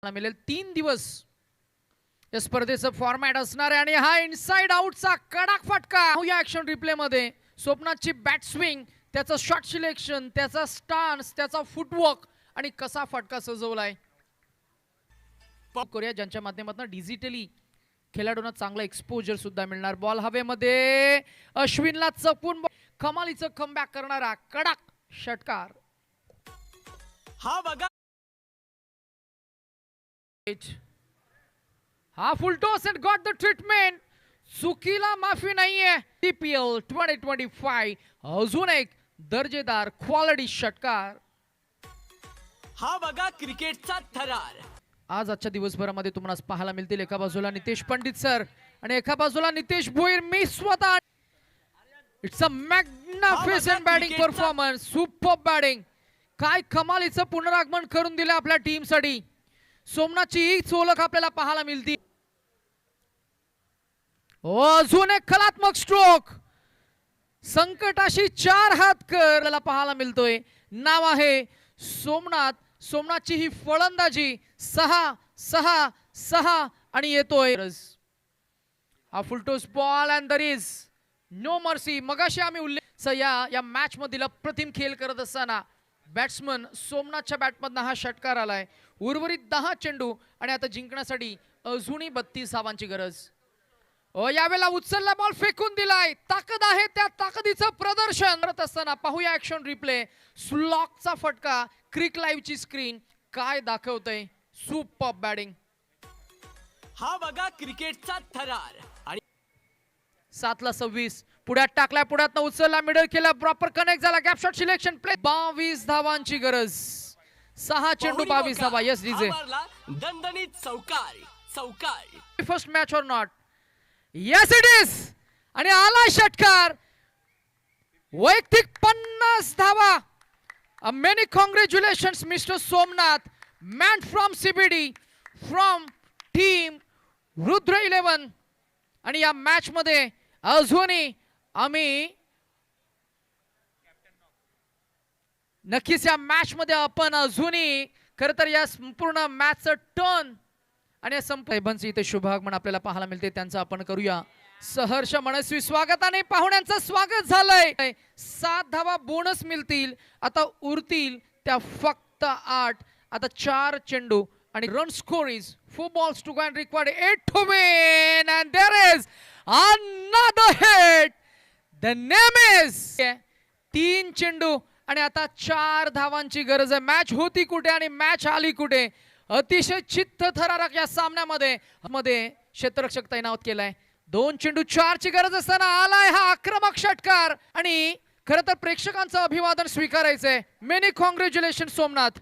मिळेल 3 दिवस या स्पर्धेचं फॉर्मॅट असणार आहे आणि हा इनसाइड आउटचा कडक फटका या ॲक्शन रिप्ले मध्ये स्वप्नाची बॅट स्विंग, त्याचं शॉट सिलेक्शन, त्याचा स्टान्स, त्याचा फुटवर्क आणि कसा फटका सजवलाय कोरिया, ज्यांच्या माध्यमातून डिजिटली खेळाडूंना चांगला एक्सपोजर सुद्धा मिळणार. बॉल हवेमध्ये अश्विनला चपून कमालीचं कमबॅक करणारा कडक षटकार. हा बघा हा फुल toss end got the treatment. चुकीला माफी नाहीये. TPL 2025 अजून एक दर्जेदार क्वालिटी षटकार. हा बघा क्रिकेटचा थरार. आज आजच्या दिवसभरामध्ये तुम्हाला पाहायला मिळतील एका बाजूला नितेश पंडित सर आणि एका बाजूला नितेश भोईर. मी स्वतः it's a magnificent batting performance. Super batting. काय कमालीचं पुनरागमन करून दिलं आपल्या टीमसाठी. सोमनाथची हीच ओळख आपल्याला पाहायला मिळते. अजून एक कलात्मक स्ट्रोक. संकटाशी 4 हात करायला पाहायला मिळतोय. नाव आहे सोमनाथ. सोमनाथची ही फलंदाजी 6 आणि येतोय हा full toss ball and there is no mercy. मगाशी आम्ही उल्लेख या मॅच मधील अप्रतिम खेळ करत असताना बॅट्समन सोमनाथच्या बॅटमधनं हा षटकार आलाय. उर्वरित 10 चेंडू आणि आता जिंकण्यासाठी अजूनही 32 धावांची गरज. यावेळेला उचलला बॉल फेकून दिलाय. ताकद आहे, त्या ताकदीचं प्रदर्शन करत असताना पाहूया ऍक्शन रिप्ले. स्लॉकचा फटका. क्रिक लाईव्हची स्क्रीन काय दाखवतय. Super batting. हा बघा क्रिकेटचा थरार. आणि 7ला 26 पुढ्यात टाकलाय. पुढ्यात उचलला, मिडल केला, प्रॉपर कनेक्ट झाला. Gap shot selection play. 22 धावांची गरज. 6 चेंडू 22 धावा. Yes DJ. दणदणीत चौकार. First match or not. Yes it is. आणि आला षटकार. वैयक्तिक 50 धावा. Many congratulations mister Somnath, man from CBD, from team Rudra 11. आणि या मॅच मध्ये अजूनही आम्ही नक्कीच या मॅच मध्ये आपण अजूनही खर तर या संपूर्ण मॅचचं टर्न आणि संपबंसी इथे शुभागमन आपल्याला पाहायला मिळते. त्यांचं आपण करूया सहर्ष मनस्वी स्वागताने. पाहुण्यांचं स्वागत झालंय. 7 धावा बोनस मिळतील. आता उरतील त्या फक्त 8. आता 4 चेंडू आणि run score is 4 balls to go and required 8 to win and there is another hit. The name is 3 चेंडू आणि आता 4 धावांची गरज आहे. मॅच होती कुठे आणि मॅच आली कुठे. अतिशय चित्तथरारक या सामन्यामध्ये क्षेत्ररक्षक तैनात केलाय. 2 चेंडू 4 ची गरज असताना आलाय हा आक्रमक षटकार. आणि खरं तर प्रेक्षकांचं अभिवादन स्वीकारायचंय. Many congratulation Somnath.